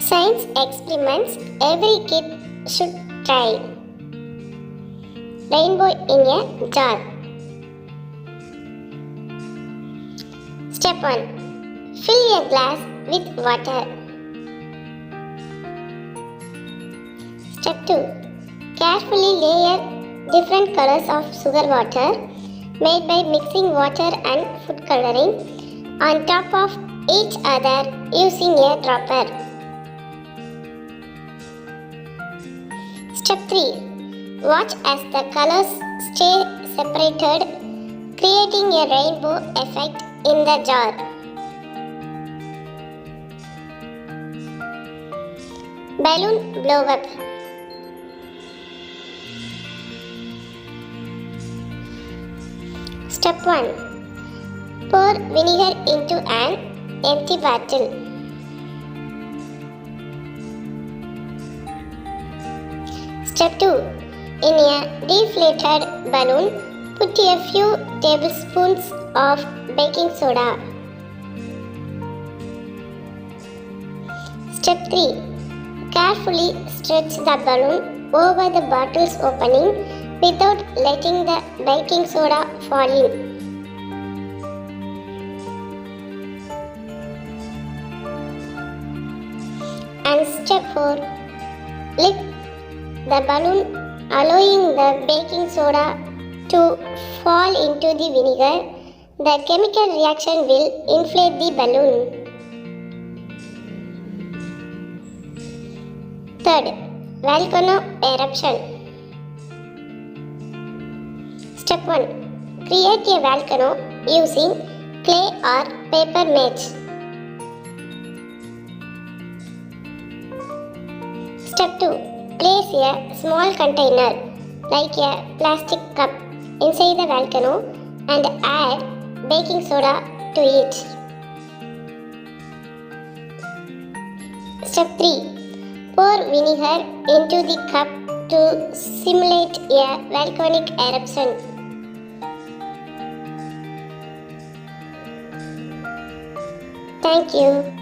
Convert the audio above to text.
Science experiments every kid should try. Rainbow in a jar. Step 1. Fill a glass with water. Step 2. Carefully layer different colors of sugar water made by mixing water and food coloring on top of each other using a dropper. Step 3. Watch as the colors stay separated, creating a rainbow effect in the jar. Balloon blow up. Step 1. Pour vinegar into an empty bottle. Step 2. In a deflated balloon, put a few tablespoons of baking soda. Step 3. Carefully stretch the balloon over the bottle's opening without letting the baking soda fall in. And step 4. Lift the balloon, allowing the baking soda to fall into the vinegar. The chemical reaction will inflate the balloon. Third, volcano eruption. Step 1. Create a volcano using clay or paper match. Step 2. Place a small container like a plastic cup inside the volcano and add baking soda to it. Step 3. Pour vinegar into the cup to simulate a volcanic eruption. Thank you.